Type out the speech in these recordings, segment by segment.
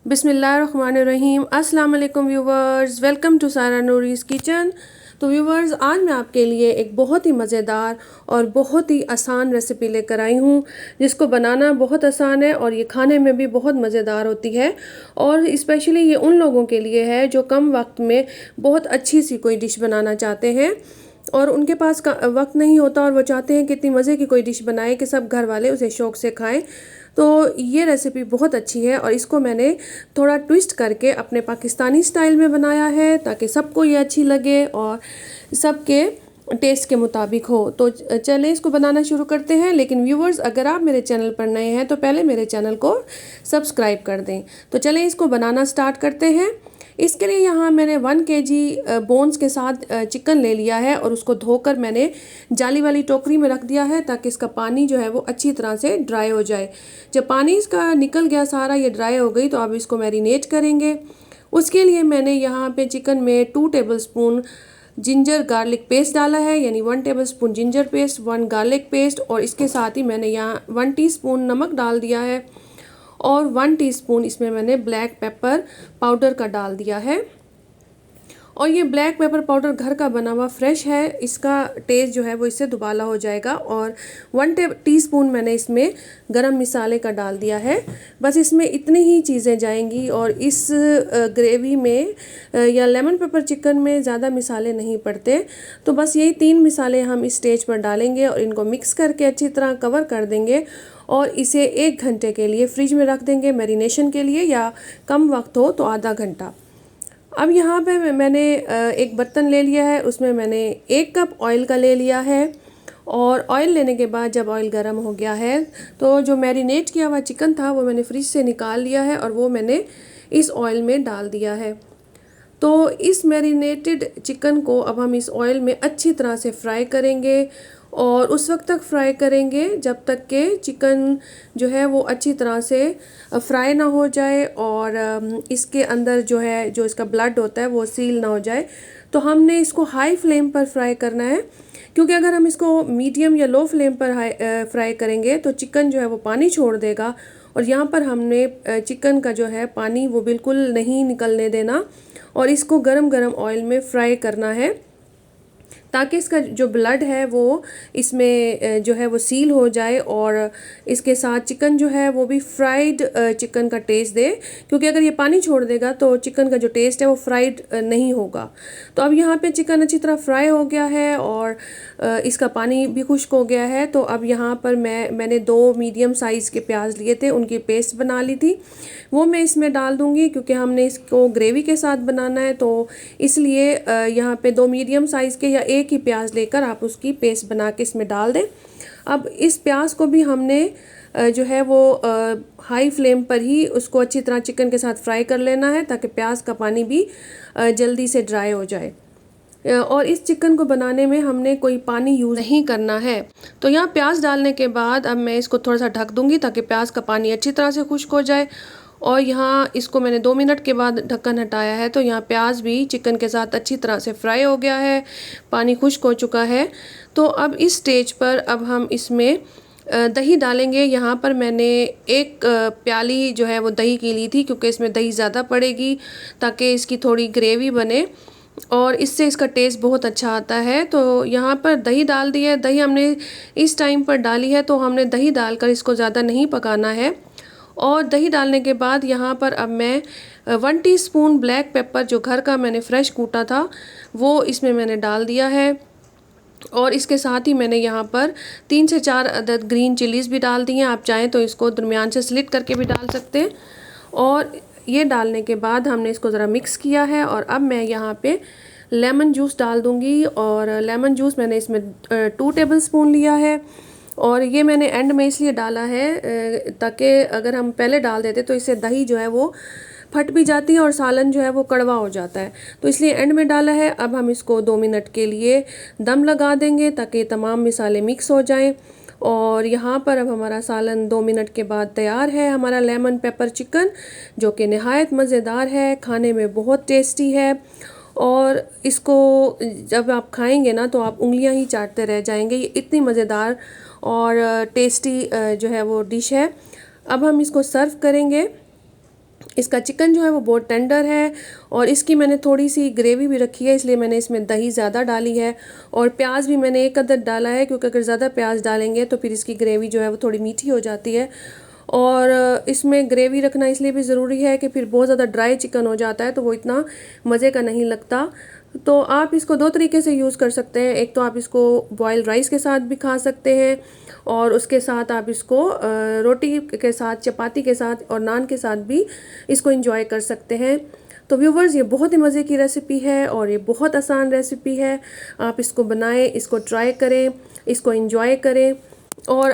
बिस्मिल्लाहिर्रहमानिर्रहीम। अस्सलाम वालेकुम व्यूवर्स, वेलकम टू सारा नूरीज़ किचन। तो व्यूवर्स, आज मैं आपके लिए एक बहुत ही मज़ेदार और बहुत ही आसान रेसिपी लेकर आई हूँ, जिसको बनाना बहुत आसान है और ये खाने में भी बहुत मज़ेदार होती है। और स्पेशली ये उन लोगों के लिए है जो कम वक्त में बहुत अच्छी सी कोई डिश बनाना चाहते हैं और उनके पास वक्त नहीं होता और वो चाहते हैं कि इतनी मज़े की कोई डिश बनाए कि सब घर वाले उसे शौक़ से खाएं। तो ये रेसिपी बहुत अच्छी है और इसको मैंने थोड़ा ट्विस्ट करके अपने पाकिस्तानी स्टाइल में बनाया है ताकि सबको ये अच्छी लगे और सबके टेस्ट के मुताबिक हो। तो चलें इसको बनाना शुरू करते हैं। लेकिन व्यूवर्स, अगर आप मेरे चैनल पर नए हैं तो पहले मेरे चैनल को सब्सक्राइब कर दें। तो चलें इसको बनाना स्टार्ट करते हैं। इसके लिए यहाँ मैंने 1 केजी बोन्स के साथ चिकन ले लिया है और उसको धोकर मैंने जाली वाली टोकरी में रख दिया है ताकि इसका पानी जो है वो अच्छी तरह से ड्राई हो जाए। जब पानी इसका निकल गया सारा, ये ड्राई हो गई, तो अब इसको मैरिनेट करेंगे। उसके लिए मैंने यहाँ पे चिकन में 2 टेबलस्पून जिंजर गार्लिक पेस्ट डाला है, यानी 1 tablespoon ginger paste, 1 garlic paste, और इसके साथ ही मैंने यहाँ 1 टीस्पून नमक डाल दिया है और 1 टीस्पून इसमें मैंने ब्लैक पेपर पाउडर का डाल दिया है। और ये ब्लैक पेपर पाउडर घर का बना हुआ फ्रेश है, इसका टेस्ट जो है वो इससे दुबाला हो जाएगा। और 1 टीस्पून मैंने इसमें गरम मसाले का डाल दिया है। बस इसमें इतनी ही चीज़ें जाएंगी और इस ग्रेवी में या लेमन पेपर चिकन में ज़्यादा मसाले नहीं पड़ते। तो बस यही 3 मसाले हम इस स्टेज पर डालेंगे और इनको मिक्स करके अच्छी तरह कवर कर देंगे और इसे 1 घंटे के लिए फ्रिज में रख देंगे मैरिनेशन के लिए, या कम वक्त हो तो आधा घंटा। अब यहाँ पे मैंने एक बर्तन ले लिया है, उसमें मैंने 1 कप ऑयल का ले लिया है। और ऑयल लेने के बाद जब ऑयल गर्म हो गया है तो जो मैरिनेट किया हुआ चिकन था वो मैंने फ्रिज से निकाल लिया है और वो मैंने इस ऑयल में डाल दिया है। तो इस मैरिनेटेड चिकन को अब हम इस ऑयल में अच्छी तरह से फ्राई करेंगे और उस वक्त तक फ्राई करेंगे जब तक कि चिकन जो है वो अच्छी तरह से फ्राई ना हो जाए और इसके अंदर जो है जो इसका ब्लड होता है वो सील ना हो जाए। तो हमने इसको हाई फ्लेम पर फ्राई करना है, क्योंकि अगर हम इसको मीडियम या लो फ्लेम पर फ्राई करेंगे तो चिकन जो है वो पानी छोड़ देगा। और यहाँ पर हमने चिकन का जो है पानी वो बिल्कुल नहीं निकलने देना और इसको गरम गरम ऑयल में फ्राई करना है ताकि इसका जो ब्लड है वो इसमें जो है वो सील हो जाए और इसके साथ चिकन जो है वो भी फ्राइड चिकन का टेस्ट दे, क्योंकि अगर ये पानी छोड़ देगा तो चिकन का जो टेस्ट है वो फ्राइड नहीं होगा। तो अब यहाँ पे चिकन अच्छी तरह फ्राई हो गया है और इसका पानी भी खुश्क हो गया है। तो अब यहाँ पर मैंने 2 मीडियम साइज़ के प्याज लिए थे, उनकी पेस्ट बना ली थी, वो मैं इसमें डाल दूँगी क्योंकि हमने इसको ग्रेवी के साथ बनाना है। तो इसलिए यहाँ पे 2 मीडियम साइज़ के या 1 ही प्याज लेकर आप उसकी पेस्ट बना के इसमें डाल दें। अब इस प्याज को भी हमने जो है वो हाई फ्लेम पर ही उसको अच्छी तरह चिकन के साथ फ्राई कर लेना है ताकि प्याज का पानी भी जल्दी से ड्राई हो जाए। और इस चिकन को बनाने में हमने कोई पानी यूज़ नहीं करना है। तो यहाँ प्याज डालने के बाद अब मैं इसको थोड़ा सा ढक दूँगी ताकि प्याज का पानी अच्छी तरह से खुश्क हो जाए। और यहाँ इसको मैंने 2 मिनट के बाद ढक्कन हटाया है तो यहाँ प्याज भी चिकन के साथ अच्छी तरह से फ्राई हो गया है, पानी खुश्क हो चुका है। तो अब इस स्टेज पर अब हम इसमें दही डालेंगे। यहाँ पर मैंने 1 प्याली जो है वो दही की ली थी, क्योंकि इसमें दही ज़्यादा पड़ेगी ताकि इसकी थोड़ी ग्रेवी बने और इससे इसका टेस्ट बहुत अच्छा आता है। तो यहाँ पर दही डाल दी है। दही हमने इस टाइम पर डाली है तो हमने दही डालकर इसको ज़्यादा नहीं पकाना है। और दही डालने के बाद यहाँ पर अब मैं 1 टीस्पून ब्लैक पेपर जो घर का मैंने फ्रेश कूटा था वो इसमें मैंने डाल दिया है। और इसके साथ ही मैंने यहाँ पर 3 से 4 अदद ग्रीन चिलीज़ भी डाल दी हैं। आप चाहें तो इसको दरमियान से स्लिट करके भी डाल सकते हैं। और ये डालने के बाद हमने इसको ज़रा मिक्स किया है और अब मैं यहाँ पे लेमन जूस डाल दूँगी। और लेमन जूस मैंने इसमें 2 टेबलस्पून लिया है और ये मैंने एंड में इसलिए डाला है ताकि अगर हम पहले डाल देते तो इससे दही जो है वो फट भी जाती है और सालन जो है वो कड़वा हो जाता है, तो इसलिए एंड में डाला है। अब हम इसको 2 मिनट के लिए दम लगा देंगे ताकि तमाम मसाले मिक्स हो जाएं। और यहाँ पर अब हमारा सालन 2 मिनट के बाद तैयार है, हमारा लेमन पेपर चिकन, जो कि नहायत मज़ेदार है, खाने में बहुत टेस्टी है। और इसको जब आप खाएंगे ना तो आप उंगलियां ही चाटते रह जाएंगे। ये इतनी मज़ेदार और टेस्टी जो है वो डिश है। अब हम इसको सर्व करेंगे इसका चिकन जो है वो बहुत टेंडर है और इसकी मैंने थोड़ी सी ग्रेवी भी रखी है, इसलिए मैंने इसमें दही ज़्यादा डाली है। और प्याज भी मैंने एक अदद डाला है, क्योंकि अगर ज़्यादा प्याज डालेंगे तो फिर इसकी ग्रेवी जो है वो थोड़ी मीठी हो जाती है। और इसमें ग्रेवी रखना इसलिए भी ज़रूरी है कि फिर बहुत ज़्यादा ड्राई चिकन हो जाता है तो वो इतना मज़े का नहीं लगता। तो आप इसको दो तरीके से यूज़ कर सकते हैं। एक तो आप इसको बॉयल राइस के साथ भी खा सकते हैं और उसके साथ आप इसको रोटी के साथ, चपाती के साथ और नान के साथ भी इसको एंजॉय कर सकते हैं। तो व्यूवर्स, ये बहुत ही मज़े की रेसिपी है और ये बहुत आसान रेसिपी है। आप इसको बनाएं, इसको ट्राई करें, इसको एंजॉय करें। और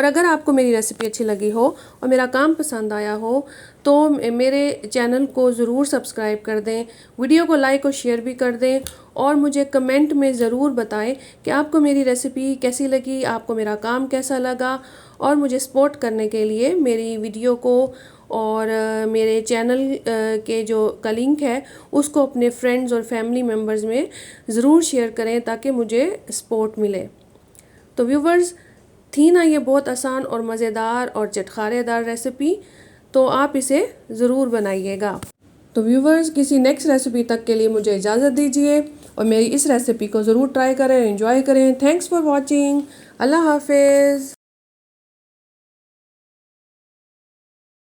अगर आपको मेरी रेसिपी अच्छी लगी हो और मेरा काम पसंद आया हो तो मेरे चैनल को ज़रूर सब्सक्राइब कर दें, वीडियो को लाइक और शेयर भी कर दें और मुझे कमेंट में ज़रूर बताएं कि आपको मेरी रेसिपी कैसी लगी, आपको मेरा काम कैसा लगा। और मुझे सपोर्ट करने के लिए मेरी वीडियो को और मेरे चैनल के जो का लिंक है उसको अपने फ्रेंड्स और फैमिली मेम्बर्स में ज़रूर शेयर करें ताकि मुझे सपोर्ट मिले। तो व्यूवर्स, थी ना ये बहुत आसान और मज़ेदार और चटखारेदार रेसिपी, तो आप इसे ज़रूर बनाइएगा। तो व्यूवर्स, किसी नेक्स्ट रेसिपी तक के लिए मुझे इजाज़त दीजिए और मेरी इस रेसिपी को ज़रूर ट्राई करें, एंजॉय करें। Thanks for watching. अल्लाह हाफिज़।